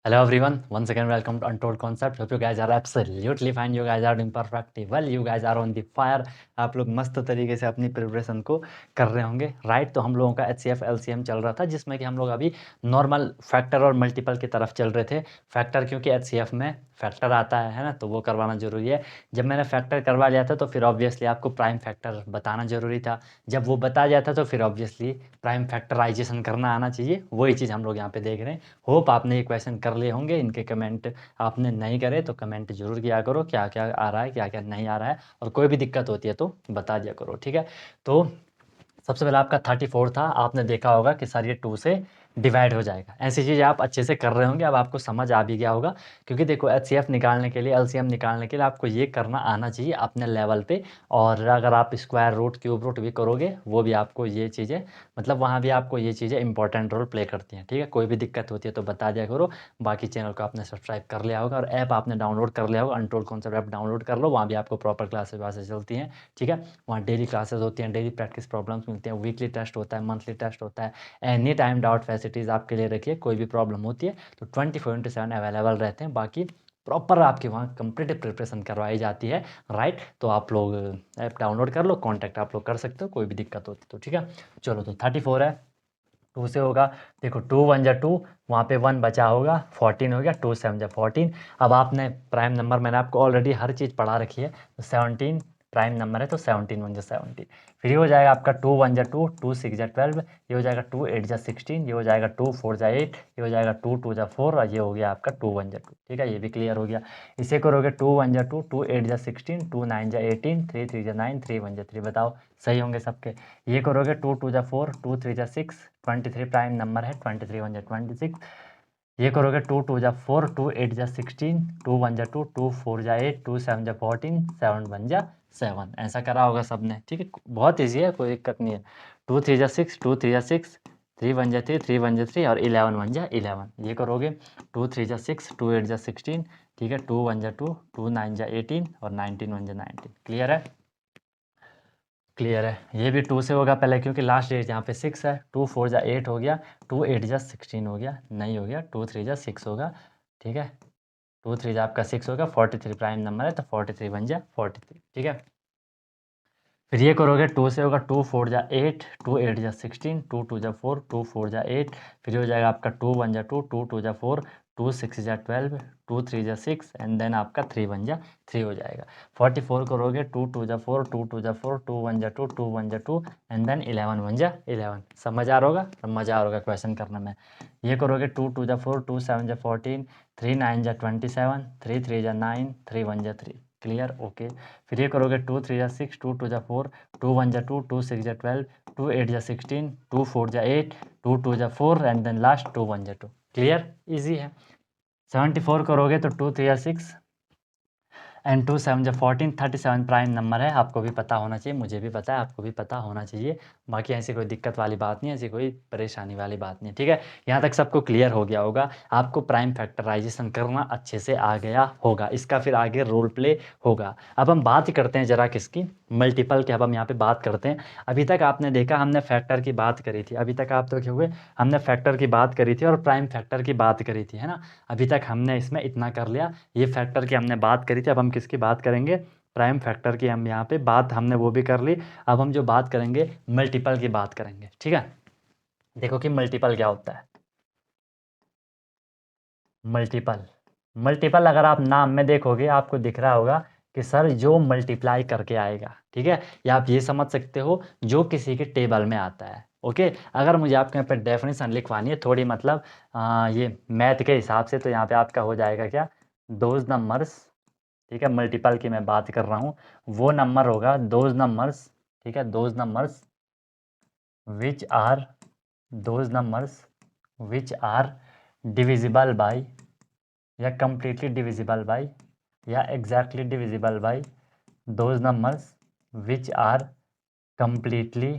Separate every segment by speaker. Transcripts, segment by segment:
Speaker 1: Hello everyone, once again welcome to Untold Concept. Hope you guys are absolutely fine. You guys are doing perfectly well. You guys are on the fire. आप लोग मस्त तरीके से अपनी preparation को कर रहे होंगे, राइट? तो हम लोगों का HCF LCM चल रहा था, जिसमें कि हम लोग अभी नॉर्मल फैक्टर और मल्टीपल की तरफ चल रहे थे। फैक्टर क्योंकि HCF में फैक्टर आता है ना, तो वो करवाना ज़रूरी है। जब मैंने फैक्टर करवा लिया था तो फिर ऑब्वियसली आपको प्राइम फैक्टर बताना ज़रूरी था। जब वो बता जाता तो फिर ऑब्वियसली प्राइम फैक्टराइजेशन करना आना चाहिए। वही चीज़ हम लोग यहाँ पे देख रहे हैं। होप आपने ये क्वेश्चन कर लिए होंगे। इनके कमेंट आपने नहीं करे तो कमेंट जरूर किया करो, क्या क्या आ रहा है क्या क्या नहीं आ रहा है, और कोई भी दिक्कत होती है तो बता दिया करो, ठीक है? तो सबसे पहले आपका 34 था। आपने देखा होगा कि सर ये 2 से डिवाइड हो जाएगा। ऐसी चीज़ आप अच्छे से कर रहे होंगे, अब आपको समझ आ भी गया होगा। क्योंकि देखो HCF निकालने के लिए, LCM निकालने के लिए आपको ये करना आना चाहिए अपने लेवल पे। और अगर आप स्क्वायर रूट क्यूब रूट भी करोगे, वो भी आपको ये चीज़ें, मतलब वहाँ भी आपको ये चीज़ें इंपॉर्टेंट रोल प्ले करती हैं, ठीक है? कोई भी दिक्कत होती है तो बता दिया करो। बाकी चैनल को आपने सब्सक्राइब कर लिया होगा और ऐप आपने डाउनलोड कर लिया होगा। अनटोल्ड कॉन्सेप्ट ऐप डाउनलोड कर लो, वहाँ भी आपको प्रॉपर क्लासेस वासेस चलती हैं, ठीक है? वहाँ डेली क्लासेस होती हैं, डेली प्रैक्टिस प्रॉब्लम्स मिलती हैं, वीकली टेस्ट होता है, मंथली टेस्ट होता है। एनी टाइम डाउट फैसिलिटीज़ आपके लिए रखिए। कोई भी प्रॉब्लम होती है तो 24/7 अवेलेबल रहते हैं। बाकी प्रॉपर आपके वहाँ कंप्लीट प्रिपरेशन करवाई जाती है, राइट? तो आप लोग ऐप डाउनलोड कर लो, कॉन्टैक्ट आप लोग कर सकते हो, कोई भी दिक्कत होती तो, ठीक है? चलो, तो 34 है, 2 से होगा। देखो 2 1 जा 2, वहाँ पे 1 बचा होगा, 14 हो गया। 2 7 जा 14। अब आपने प्राइम नंबर, मैंने आपको ऑलरेडी हर चीज़ पढ़ा रखी है, तो 17 प्राइम नंबर है, तो 17 1 जा 17। फिर ये हो जाएगा आपका 2 1 जा 2, 2 6 जा 12, ये हो जाएगा 2 8 जा 16, ये हो जाएगा 2 4 जा 8, ये हो जाएगा 2 2 जा 4, और ये हो गया आपका 2 1 जा 2, ठीक है? ये भी क्लियर हो गया। इसे करोगे 2 1 जा 2, 2 8 जा 16, 2 9 जा 18, 3 3 जा 9, 3 1 जा 3। बताओ सही होंगे सबके? ये करोगे 2 2 जा 4, 2 3 जा 6, 23 प्राइम नंबर है, 23 1 जा 26। ये करोगे 2 2 जा 4, 2 8 जा 16, 2 1 जा 2, 2 4 जा 8, 2 7 जा 14, 7 1 जा 7। ऐसा करा होगा सबने, ठीक है? बहुत ईजी है, कोई दिक्कत नहीं है। 2 3 जा 6, 2 3 जा 6, 3 1 जा 3, 3 1 जा 3, और 11 1 जा 11। ये करोगे 2 3 जा 6, 2 8 जा 16, ठीक है? 2 1 जा 2, 2 9 जा 18, और 19 1 जा 19। क्लियर है? क्लियर है। ये भी 2 से होगा पहले, क्योंकि लास्ट डेट यहाँ पे 6 है। 2 4 जा 8 हो गया, 2 8 जा 16 हो गया, नहीं हो गया। 2 3 जा 6 होगा, ठीक है? 2 3 जा आपका 6 होगा। 43 प्राइम नंबर है, तो 43 बन जा 43, ठीक है? फिर ये करोगे 2 से होगा, 2 4 जा 8, 2 8 जा 16, 2 2 जा 4, 2 4 जा 8। फिर ये हो जाएगा आपका 2 1 जा 2, 2 2 जा 4, 2 6 जा 12, 2 3 जा 6, एंड देन आपका 3 1 जा 3 हो जाएगा। 44 करोगे 2 2 जा 4, 2 2 जा 4, 2 1 जा 2, 2 1 जा 2, एंड देन 11 1 जा 11। समझ आ रहा होगा? मज़ा आ रहा होगा क्वेश्चन करने में। ये करोगे 2 2 जा 4, 2 7 जा 14, 3 9 जा 27, 3 3 जा 9, 3 1 जा 3। क्लियर? ओके। फिर ये करोगे 2 3 जा 6, 2 2 जा 4, 2 1 जा 2, 2 6 जा 12, 2 8 जा 16, 2 4 जा 8, 2 2 जा 4, एंड देन लास्ट 2 1 जा 2। क्लियर? इजी है। 74 करोगे तो 2 3 जा 6 एंड 2 7 जा 14, 37 प्राइम नंबर है। आपको भी पता होना चाहिए, मुझे भी पता है, आपको भी पता होना चाहिए। बाकी ऐसी कोई दिक्कत वाली बात नहीं है, ऐसी कोई परेशानी वाली बात नहीं है, ठीक है? यहाँ तक सबको क्लियर हो गया होगा। आपको प्राइम फैक्टराइजेशन करना अच्छे से आ गया होगा। इसका फिर आगे रोल प्ले होगा। अब हम बात करते हैं ज़रा किसकी, मल्टीपल की। अब हम यहाँ पे बात करते हैं। अभी तक आपने देखा हमने फैक्टर की बात करी थी, अभी तक आप तो क्या हुए, हमने फैक्टर की बात करी थी और प्राइम फैक्टर की बात करी थी, है ना? अभी तक हमने इसमें इतना कर लिया। ये फैक्टर की हमने बात करी थी, अब हम किसकी बात करेंगे? प्राइम फैक्टर की। हम यहाँ पे बात हमने वो भी कर ली। अब हम जो बात करेंगे मल्टीपल की बात करेंगे, ठीक है? देखो कि मल्टीपल क्या होता है। मल्टीपल, मल्टीपल अगर आप नाम में देखोगे आपको दिख रहा होगा कि सर जो मल्टीप्लाई करके आएगा, ठीक है? या आप ये समझ सकते हो जो किसी के टेबल में आता है, ओके? अगर मुझे आपके यहाँ पे डेफिनेशन लिखवानी है थोड़ी, मतलब ये मैथ के हिसाब से, तो यहाँ पे आपका हो जाएगा क्या, दोज नंबर्स, ठीक है? मल्टीपल की मैं बात कर रहा हूँ, वो नंबर होगा दोज नंबर्स, ठीक है? Those numbers which are, those numbers which are divisible by, या completely divisible by, या exactly divisible by those numbers which are completely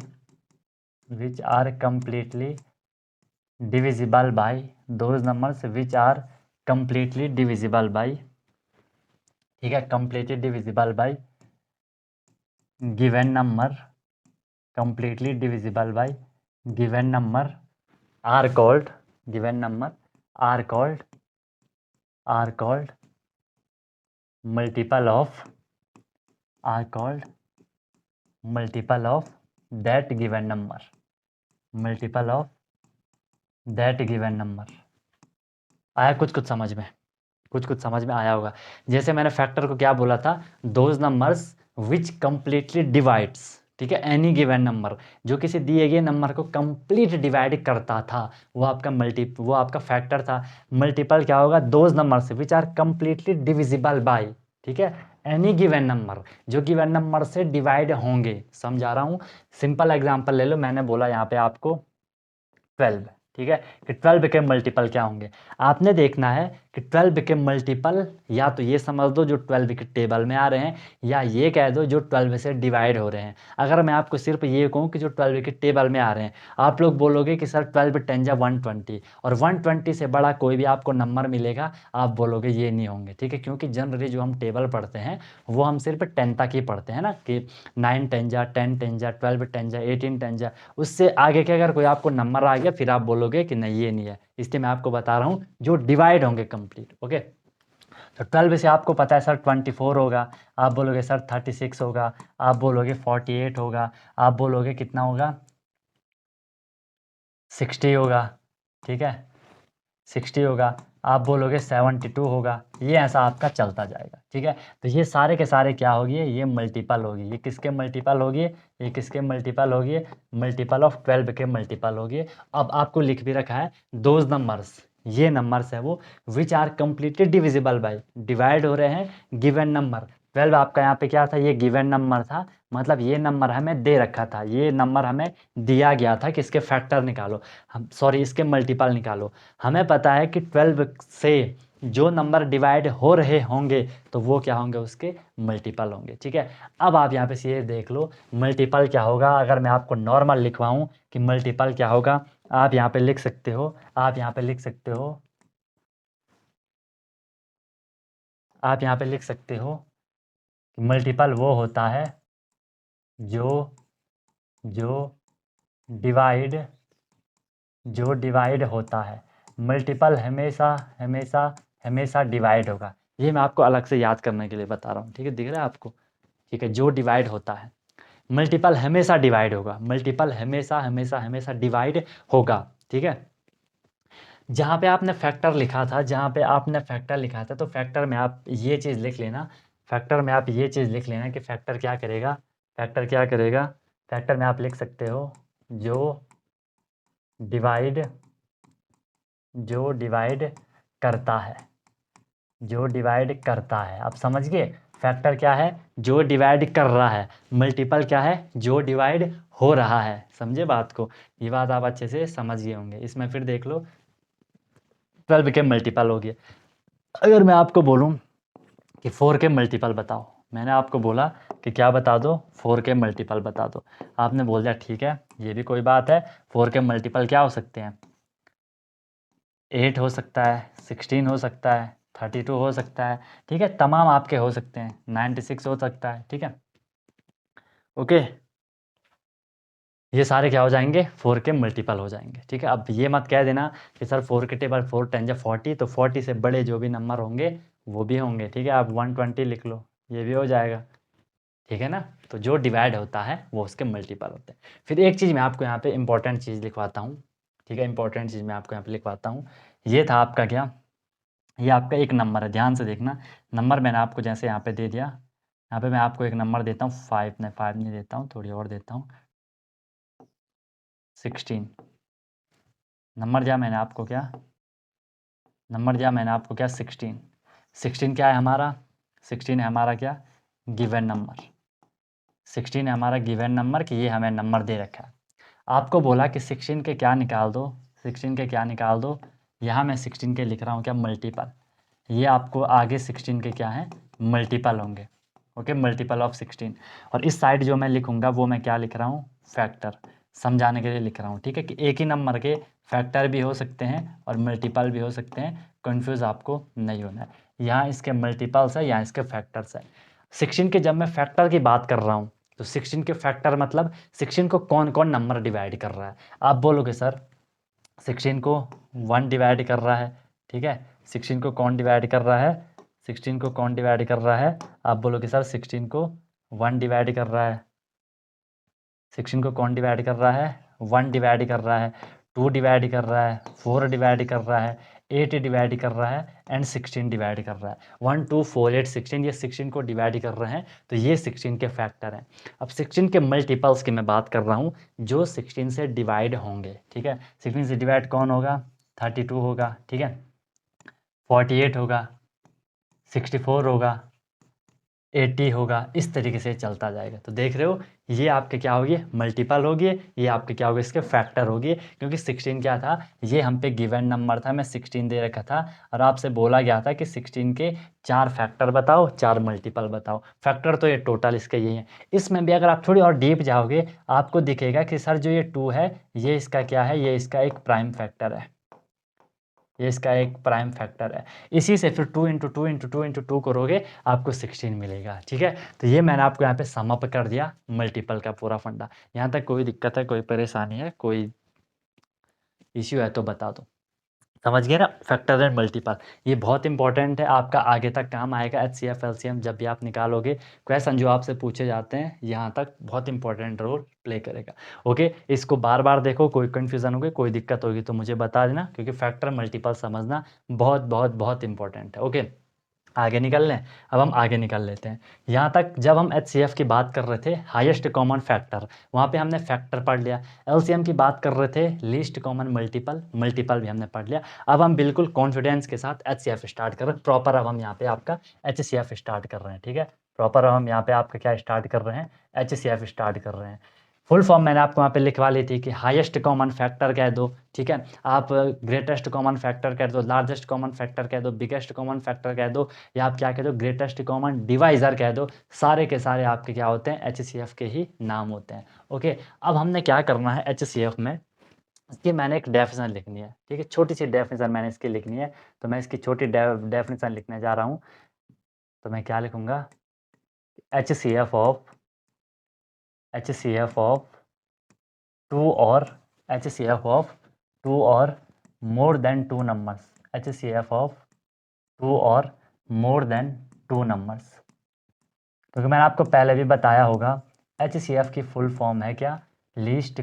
Speaker 1: divisible by those numbers which are completely divisible by, ठीक है? completely divisible by given number, completely divisible by given number are called, given number are called are called multiple of that given number, multiple of that given number. आया कुछ समझ में? कुछ समझ में आया होगा। जैसे मैंने फैक्टर को क्या बोला था, those numbers which completely divides, ठीक है, एनी गिवन नंबर, जो किसी दिए गए नंबर को कंप्लीट डिवाइड करता था, वो आपका फैक्टर था। मल्टीपल क्या होगा, those numbers which are completely divisible by, ठीक है, एनी गिवन नंबर, जो गिवन नंबर से डिवाइड होंगे। समझा रहा हूँ, सिंपल एग्जांपल ले लो। मैंने बोला यहाँ पे आपको 12, ठीक है, कि 12 के मल्टीपल क्या होंगे। आपने देखना है कि 12 के मल्टीपल या तो ये समझ दो जो 12 के टेबल में आ रहे हैं, या ये कह दो जो 12 से डिवाइड हो रहे हैं। अगर मैं आपको सिर्फ ये कहूँ कि जो 12 के टेबल में आ रहे हैं, आप लोग बोलोगे कि सर 12 10 जा 120, और 120 से बड़ा कोई भी आपको नंबर मिलेगा, आप बोलोगे ये नहीं होंगे, ठीक है, क्योंकि जनरली जो हम टेबल पढ़ते हैं वो हम सिर्फ 10 तक ही पढ़ते हैं ना, कि 9 10 जा, 10 10 जा, 12 10 जा, 18 10 जा। उससे आगे के अगर कोई आपको नंबर आ गया, फिर आप बोलोगे कि नहीं ये नहीं है। इसलिए मैं आपको बता रहा हूँ जो डिवाइड होंगे कंप्लीट। ओके, तो 12 से आपको पता है सर 24 होगा, आप बोलोगे सर 36 होगा, आप बोलोगे 48 होगा, आप बोलोगे कितना होगा, 60 होगा, ठीक है, 60 होगा, आप बोलोगे 72 होगा। ये ऐसा आपका चलता जाएगा, ठीक है। तो ये सारे के सारे क्या होगी, ये मल्टीपल होगी। ये किसके मल्टीपल होगी, ये किसके मल्टीपल होगी, मल्टीपल ऑफ 12 के मल्टीपल होगी। अब आपको लिख भी रखा है दोज नंबर्स, ये नंबर्स है वो which are completely divisible by, divide हो रहे हैं गिवन नंबर। 12 आपका यहाँ पे क्या था, ये गिवन नंबर था, मतलब ये नंबर हमें दे रखा था, ये नंबर हमें दिया गया था कि इसके फैक्टर निकालो, इसके मल्टीपल निकालो। हमें पता है कि 12 से जो नंबर डिवाइड हो रहे होंगे तो वो क्या होंगे, उसके मल्टीपल होंगे, ठीक है। अब आप यहाँ पे से ये देख लो मल्टीपल क्या होगा। अगर मैं आपको नॉर्मल लिखवाऊँ कि मल्टीपल क्या होगा, आप यहाँ पे लिख सकते हो, आप यहाँ पे लिख सकते हो, आप यहाँ पे लिख सकते हो कि मल्टीपल वो होता है जो जो डिवाइड होता है। मल्टीपल हमेशा हमेशा हमेशा डिवाइड होगा। ये मैं आपको अलग से याद करने के लिए बता रहा हूँ, ठीक है, दिख रहा है आपको, ठीक है। जो डिवाइड होता है, मल्टीपल हमेशा डिवाइड होगा, मल्टीपल हमेशा हमेशा हमेशा डिवाइड होगा, ठीक है। जहाँ पे आपने फैक्टर लिखा था, तो फैक्टर में आप ये चीज़ लिख लेना, कि फैक्टर क्या करेगा, फैक्टर में आप लिख सकते हो जो डिवाइड करता है, आप समझ गए। फैक्टर क्या है, जो डिवाइड कर रहा है। मल्टीपल क्या है, जो डिवाइड हो रहा है। समझे बात को, ये बात आप अच्छे से समझ गए होंगे। इसमें फिर देख लो 12 के मल्टीपल हो गए। अगर मैं आपको बोलूँ कि 4 के मल्टीपल बताओ, मैंने आपको बोला कि क्या बता दो, 4 के मल्टीपल बता दो। आपने बोल दिया ठीक है, ये भी कोई बात है। 4 के मल्टीपल क्या हो सकते हैं, 8 हो सकता है, 16 हो सकता है, 32 हो सकता है, ठीक है, तमाम आपके हो सकते हैं, 96 हो सकता है, ठीक है। ओके, ये सारे क्या हो जाएंगे, 4 के मल्टीपल हो जाएंगे, ठीक है। अब ये मत कह देना कि सर 4 के टेबल 4 10 जा 40, तो 40 से बड़े जो भी नंबर होंगे वो भी होंगे, ठीक है। आप 120 लिख लो, ये भी हो जाएगा, ठीक है ना। तो जो डिवाइड होता है वो उसके मल्टीपल होते हैं। फिर एक चीज़ मैं आपको यहाँ पे इंपॉर्टेंट चीज़ लिखवाता हूँ, ठीक है, इंपॉर्टेंट चीज़ मैं आपको यहाँ पे लिखवाता हूँ। ये था आपका क्या, ये आपका एक नंबर है, ध्यान से देखना। नंबर मैंने आपको जैसे यहाँ पे दे दिया, यहाँ पे मैं आपको एक नंबर देता हूँ 5 नहीं देता हूँ, थोड़ी और देता हूँ 16। नंबर दिया मैंने आपको क्या, 16 क्या है हमारा, 16 है हमारा क्या, गिवन नंबर। 16 है हमारा गिवन नंबर, कि ये हमें नंबर दे रखा है। आपको बोला कि 16 के क्या निकाल दो, यहाँ मैं 16 के लिख रहा हूँ क्या, मल्टीपल। ये आपको आगे 16 के क्या हैं, मल्टीपल होंगे, ओके, मल्टीपल ऑफ 16। और इस साइड जो मैं लिखूँगा वो मैं क्या लिख रहा हूँ, फैक्टर, समझाने के लिए लिख रहा हूँ, ठीक है, कि एक ही नंबर के फैक्टर भी हो सकते हैं और मल्टीपल भी हो सकते हैं, कन्फ्यूज़ आपको नहीं होना है। यहाँ इसके मल्टीपल्स है, यहाँ इसके फैक्टर्स है। 16 के जब मैं फैक्टर की बात कर रहा हूँ, तो 16 के फैक्टर मतलब 16 को कौन कौन नंबर डिवाइड कर रहा है। आप बोलोगे सर 16 को 1 डिवाइड कर रहा है, ठीक है, 16 को कौन डिवाइड कर रहा है? 16 को कौन डिवाइड कर रहा है? आप बोलोगे सर 16 को 1 डिवाइड कर रहा है। 16 को कौन डिवाइड कर रहा है? 1 डिवाइड कर रहा है, 2 डिवाइड कर रहा है, 4 डिवाइड कर रहा है, 8 डिवाइड कर रहा है एंड 16 डिवाइड कर रहा है। 1 2 4 8 16, ये 16 को डिवाइड कर रहे हैं, तो ये 16 के फैक्टर हैं। अब 16 के मल्टीपल्स की मैं बात कर रहा हूँ जो 16 से डिवाइड होंगे, ठीक है। 16 से डिवाइड कौन होगा? 32 होगा, ठीक है, 48 होगा, 64 होगा, 80 होगा, इस तरीके से चलता जाएगा। तो देख रहे हो, ये आपके क्या होगी? मल्टीपल होगी, ये आपके क्या होगी? इसके फैक्टर होगी, क्योंकि 16 क्या था? ये हम पे गिवन नंबर था, मैं 16 दे रखा था और आपसे बोला गया था कि 16 के 4 फैक्टर बताओ, 4 मल्टीपल बताओ। फैक्टर तो ये टोटल इसके यही है। इसमें भी अगर आप थोड़ी और डीप जाओगे, आपको दिखेगा कि सर जो ये 2 है, ये इसका क्या है? ये इसका एक प्राइम फैक्टर है, ये इसका एक प्राइम फैक्टर है। इसी से फिर 2 इंटू 2 इंटू 2 इंटू 2 करोगे, आपको 16 मिलेगा, ठीक है। तो ये मैंने आपको यहाँ पे सम अप कर दिया मल्टीपल का पूरा फंडा। यहाँ तक कोई दिक्कत है, कोई परेशानी है, कोई इश्यू है तो बता दो। समझ गए ना? फैक्टर एंड मल्टीपल ये बहुत इंपॉर्टेंट है, आपका आगे तक काम आएगा। HCF LCM जब भी आप निकालोगे, क्वेश्चन जो आपसे पूछे जाते हैं, यहाँ तक बहुत इंपॉर्टेंट रोल प्ले करेगा। ओके, इसको बार बार देखो, कोई कन्फ्यूज़न होगी, कोई दिक्कत होगी तो मुझे बता देना, क्योंकि फैक्टर मल्टीपल समझना बहुत बहुत बहुत इंपॉर्टेंट है। ओके, आगे निकल लें। अब हम आगे निकल लेते हैं। यहाँ तक जब हम HCF की बात कर रहे थे, हाईएस्ट कॉमन फैक्टर, वहाँ पे हमने फैक्टर पढ़ लिया। LCM की बात कर रहे थे, लीस्ट कॉमन मल्टीपल, मल्टीपल भी हमने पढ़ लिया। अब हम बिल्कुल कॉन्फिडेंस के साथ HCF स्टार्ट कर रहे हैं प्रॉपर। अब हम यहाँ पे आपका HCF स्टार्ट कर रहे हैं, ठीक है। प्रॉपर अब हम यहाँ पे आपका क्या स्टार्ट कर रहे हैं? HCF स्टार्ट कर रहे हैं। फुल फॉर्म मैंने आपको वहाँ पे लिखवा ली थी कि हाईएस्ट कॉमन फैक्टर कह दो, ठीक है। आप ग्रेटेस्ट कॉमन फैक्टर कह दो, लार्जेस्ट कॉमन फैक्टर कह दो, बिगेस्ट कॉमन फैक्टर कह दो, या आप क्या कह दो? ग्रेटेस्ट कॉमन डिवाइज़र कह दो। सारे के सारे आपके क्या होते हैं? HCF के ही नाम होते हैं। ओके, अब हमने क्या करना है HCF में, इसकी मैंने एक डेफिनेशन लिखनी है, ठीक है। छोटी सी डेफिनेशन मैंने इसकी लिखनी है, तो मैं इसकी छोटी डेफिनेशन लिखने जा रहा हूँ। तो मैं क्या लिखूँगा? HCF ऑफ 2 और HCF ऑफ 2 और more than 2 numbers, HCF of 2 और मोर देन 2 नंबर्स। क्योंकि मैंने आपको पहले भी बताया होगा, HCF की फुल फॉर्म है क्या? Highest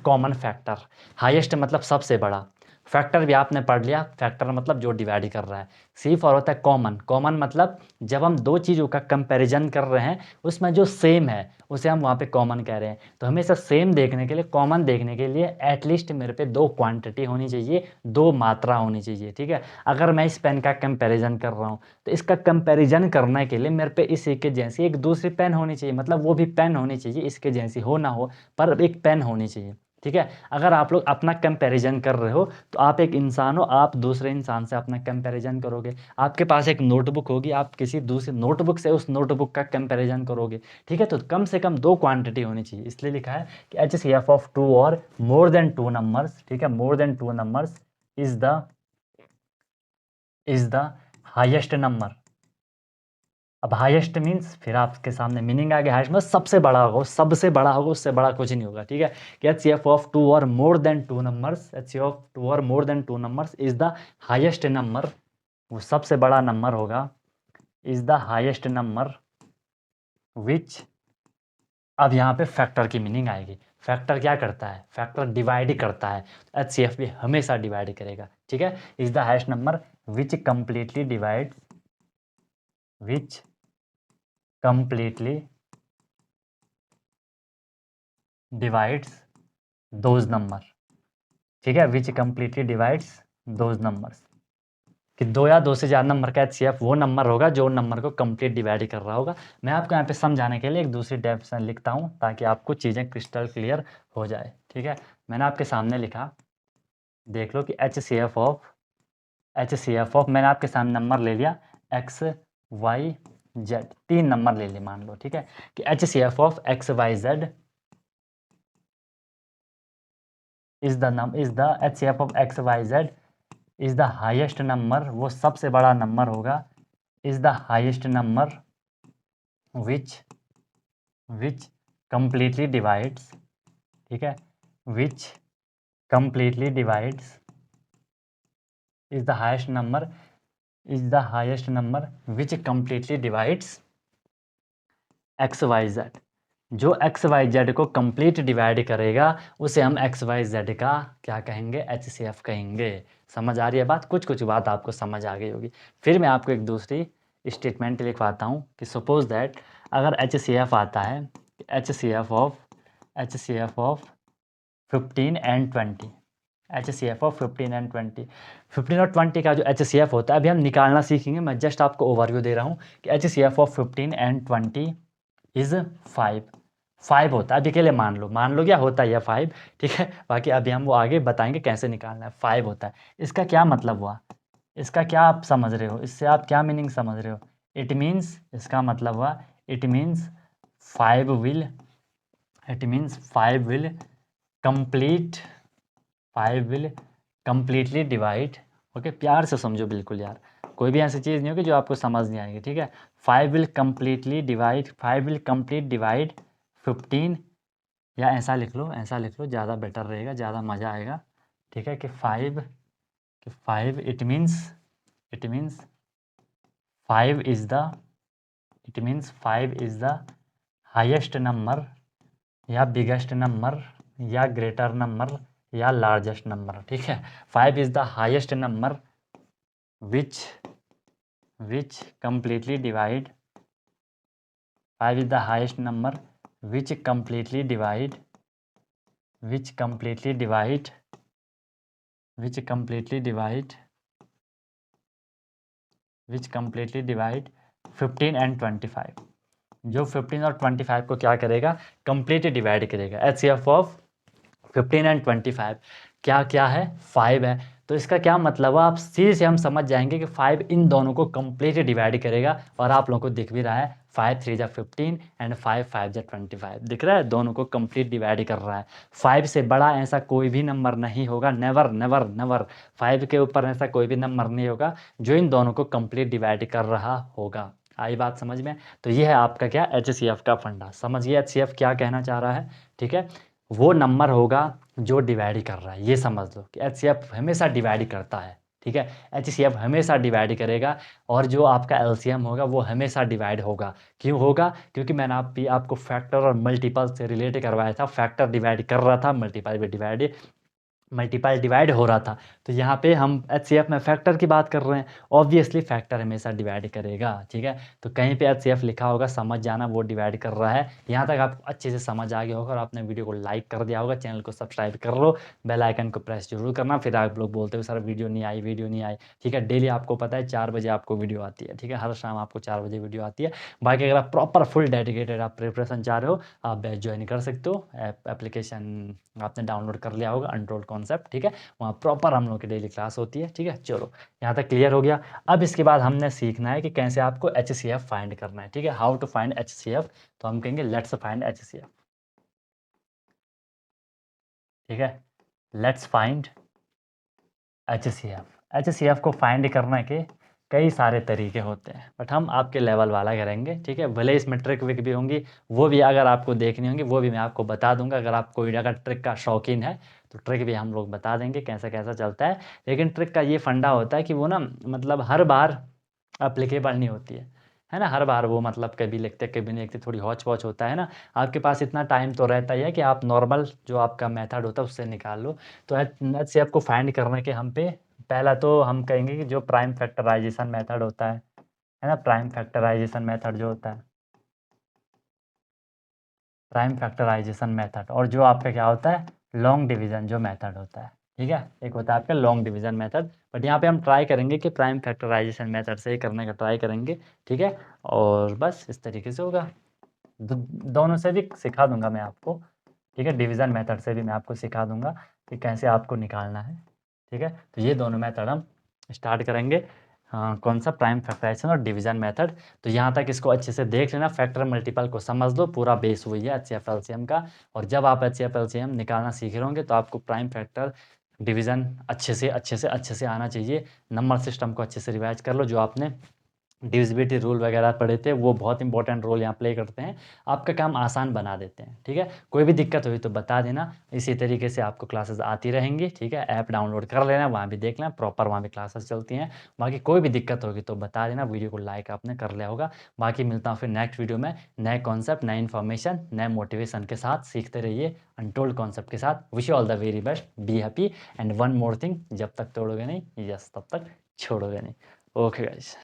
Speaker 1: common factor. हाईएस्ट मतलब सबसे बड़ा। फैक्टर भी आपने पढ़ लिया, फैक्टर मतलब जो डिवाइड कर रहा है। सी फॉर होता है कॉमन। कॉमन मतलब जब हम दो चीज़ों का कंपैरिजन कर रहे हैं, उसमें जो सेम है उसे हम वहाँ पे कॉमन कह रहे हैं। तो हमेशा सेम देखने के लिए, कॉमन देखने के लिए एटलीस्ट मेरे पे 2 क्वांटिटी होनी चाहिए, 2 मात्रा होनी चाहिए, ठीक है। अगर मैं इस पेन का कंपैरिजन कर रहा हूँ, तो इसका कंपैरिजन करने के लिए मेरे पे इसी के जैसी एक दूसरी पेन होनी चाहिए, मतलब वो भी पेन होनी चाहिए, इसके जैसी हो ना हो, पर एक पेन होनी चाहिए, ठीक है। अगर आप लोग अपना कंपैरिजन कर रहे हो, तो आप एक इंसान हो, आप दूसरे इंसान से अपना कंपैरिजन करोगे। आपके पास एक नोटबुक होगी, आप किसी दूसरी नोटबुक से उस नोटबुक का कंपैरिजन करोगे, ठीक है। तो कम से कम 2 क्वांटिटी होनी चाहिए, इसलिए लिखा है कि HCF ऑफ 2 और मोर देन 2 नंबर्स, ठीक है, more than 2 numbers is the highest number. अब हाईएस्ट मीन्स फिर आपके सामने मीनिंग आ गया, हाईएस्ट मतलब सबसे बड़ा होगा, सबसे बड़ा होगा, उससे बड़ा कुछ नहीं होगा, ठीक है। कि HCF ऑफ 2 और more than 2 numbers, HCF of 2 और more than 2 numbers is the highest number, वो सबसे बड़ा नंबर होगा, इज द हाईएस्ट नंबर विच। अब यहाँ पे फैक्टर की मीनिंग आएगी। फैक्टर क्या करता है? फैक्टर डिवाइड करता है। HCF भी हमेशा डिवाइड करेगा, ठीक है। Is the highest number which completely divide, which completely divides those number, ठीक है, which completely divides those numbers। कि 2 या 2 से ज़्यादा नंबर का HCF वो नंबर होगा जो नंबर को कंप्लीट डिवाइड कर रहा होगा। मैं आपको यहाँ पे समझाने के लिए एक दूसरी डेफिनेशन लिखता हूँ, ताकि आपको चीज़ें क्रिस्टल क्लियर हो जाए, ठीक है। मैंने आपके सामने लिखा, देख लो कि HCF ऑफ मैंने आपके सामने नंबर ले लिया X Y Z, 3 नंबर ले लिए मान लो, ठीक है। कि HCF of XYZ is the HCF of XYZ is the highest number, वो सबसे बड़ा नंबर होगा, is the highest number which completely divides, ठीक है, which completely divides is the highest number which completely divides X Y Z. जो X Y Z को complete divide करेगा उसे हम एक्स वाई जेड का क्या कहेंगे, HCF कहेंगे। समझ आ रही है बात? कुछ कुछ बात आपको समझ आ गई होगी। फिर मैं आपको एक दूसरी स्टेटमेंट लिखवाता हूँ कि सपोज दैट अगर HCF आता है, HCF of 15 and 20, HCF of 15 and 20, 15 और 20 का जो HCF होता है अभी हम निकालना सीखेंगे। मैं जस्ट आपको ओवरव्यू दे रहा हूँ कि HCF ऑफ 15 एंड 20 इज़ 5 होता है। अभी के लिए मान लो क्या होता है यह 5, ठीक है। बाकी अभी हम वो आगे बताएंगे कैसे निकालना है। 5 होता है। इसका क्या मतलब हुआ, इसका क्या आप समझ रहे हो, इससे आप क्या मीनिंग समझ रहे हो? इट मीन्स, इसका मतलब हुआ it means 5 will completely divide. Okay, प्यार से समझो बिल्कुल यार, कोई भी ऐसी चीज़ नहीं होगी जो आपको समझ नहीं आएगी, ठीक है। 5 विल कंप्लीट डिवाइड 15, या ऐसा लिख लो, ज़्यादा बेटर रहेगा, ज़्यादा मज़ा आएगा, ठीक है। कि 5 it means 5 is the highest number या बिगेस्ट नंबर या ग्रेटर नंबर या लार्जेस्ट नंबर, ठीक है। 5 is the highest number which completely divide 5 is the highest number which completely divide 15 and 25। जो 15 और 25 को क्या करेगा, कंप्लीटली डिवाइड करेगा। HCF ऑफ 15 एंड 25 क्या है, 5 है। तो इसका क्या मतलब है, आप सीधे से हम समझ जाएंगे कि 5 इन दोनों को कंप्लीटली डिवाइड करेगा। और आप लोगों को दिख भी रहा है 5 3 जा 15 एंड 5 5 जा 25, दिख रहा है, दोनों को कंप्लीट डिवाइड कर रहा है। 5 से बड़ा ऐसा कोई भी नंबर नहीं होगा, नेवर नेवर नेवर। 5 के ऊपर ऐसा कोई भी नंबर नहीं होगा जो इन दोनों को कंप्लीट डिवाइड कर रहा होगा। आई बात समझ में? तो ये है आपका क्या, HCF का फंडा। समझिए HCF क्या कहना चाह रहा है, ठीक है। वो नंबर होगा जो डिवाइड कर रहा है, ये समझ लो कि HCF हमेशा डिवाइड करता है, ठीक है। HCF हमेशा डिवाइड करेगा और जो आपका LCM होगा वो हमेशा डिवाइड होगा। क्यों होगा? क्योंकि मैंने आपको फैक्टर और मल्टीपल से रिलेट करवाया था। फैक्टर डिवाइड कर रहा था, मल्टीपल डिवाइड हो रहा था। तो यहाँ पे हम HCF में फैक्टर की बात कर रहे हैं, ऑब्वियसली फैक्टर हमेशा डिवाइड करेगा, ठीक है। तो कहीं पे HCF लिखा होगा, समझ जाना वो डिवाइड कर रहा है। यहाँ तक आपको अच्छे से समझ आ गया होगा और आपने वीडियो को लाइक कर दिया होगा, चैनल को सब्सक्राइब कर लो, बेल आइकन को प्रेस जरूर करना। फिर आप लोग बोलते हो सर वीडियो नहीं आई, ठीक है। डेली आपको पता है 4 बजे आपको वीडियो आती है, ठीक है। हर शाम आपको 4 बजे वीडियो आती है। बाकी अगर आप प्रॉपर फुल डेडिकेटेड आप प्रिपरेशन चाह रहे हो, आप बैच ज्वाइन कर सकते हो। एप्लीकेशन आपने डाउनलोड कर लिया होगा, अनटोल्ड कॉन्सेप्ट, ठीक है। वहाँ प्रॉपर हम लोग की डेली क्लास होती है, ठीक है। चलो, यहाँ तक क्लियर हो गया। अब इसके बाद हमने सीखना है कि कैसे आपको HCF फाइंड करना है, ठीक है। How to find HCF। तो हम कहेंगे लेट्स फाइंड HCF, ठीक है। लेट्स फाइंड HCF को फाइंड करने के कई सारे तरीके होते हैं, बट हम आपके लेवल वाला करेंगे, ठीक है। भले इसमें ट्रिक विक भी होंगी, वो भी अगर आपको देखनी होंगी वो भी मैं आपको बता दूंगा। अगर आप कोई अगर ट्रिक का शौकीन है तो ट्रिक भी हम लोग बता देंगे कैसा कैसा चलता है। लेकिन ट्रिक का ये फंडा होता है कि वो ना मतलब हर बार अप्लीकेबल नहीं होती है ना। हर बार वो मतलब कभी लिखते कभी नहीं लिखते, थोड़ी हौच पौच होता है ना। आपके पास इतना टाइम तो रहता ही है कि आप नॉर्मल जो आपका मेथड होता है उससे निकाल लो। तो HCF को फाइंड करने के हम पे पहला तो हम कहेंगे कि जो प्राइम फैक्टराइजेशन मेथड होता है ना, प्राइम फैक्टराइजेशन मेथड जो होता है, प्राइम फैक्टराइजेशन मेथड, और जो आपका क्या होता है, लॉन्ग डिवीजन जो मेथड होता है, ठीक है। एक होता है आपका लॉन्ग डिवीजन मेथड, बट यहाँ पे हम ट्राई करेंगे कि प्राइम फैक्टराइजेशन मेथड से ही करने का ट्राई करेंगे, ठीक है। और बस इस तरीके से होगा। दोनों से भी सिखा दूंगा मैं आपको, ठीक है। डिवीज़न मेथड से भी मैं आपको सिखा दूंगा कि कैसे आपको निकालना है, ठीक है। तो ये दोनों मेथड हम स्टार्ट करेंगे। हाँ, कौन सा, प्राइम फैक्टराइजेशन और डिवीज़न मेथड। तो यहाँ तक इसको अच्छे से देख लेना, फैक्टर मल्टीपल को समझ दो, पूरा बेस वही है HCF LCM का। और जब आप HCF LCM निकालना सीख रहे होंगे तो आपको प्राइम फैक्टर डिवीज़न अच्छे से आना चाहिए। नंबर सिस्टम को अच्छे से रिवाइज कर लो जो आपने डिविजिबिलिटी रूल वगैरह पढ़े थे, वो बहुत इंपॉर्टेंट रोल यहाँ प्ले करते हैं, आपका काम आसान बना देते हैं, ठीक है। कोई भी दिक्कत हुई तो बता देना, इसी तरीके से आपको क्लासेस आती रहेंगी, ठीक है। ऐप डाउनलोड कर लेना, वहाँ भी देख लेना, प्रॉपर वहाँ भी क्लासेस चलती हैं। बाकी कोई भी दिक्कत होगी तो बता देना, वीडियो को लाइक आपने कर लिया होगा। बाकी मिलता हूँ फिर नेक्स्ट वीडियो में नए कॉन्सेप्ट, नए इन्फॉर्मेशन, नए मोटिवेशन के साथ। सीखते रहिए अनटोल्ड कॉन्सेप्ट के साथ। Wish you all the very best, be happy and one more thing, जब तक तोड़ोगे नहीं, यस तब तक छोड़ोगे नहीं। Okay guys.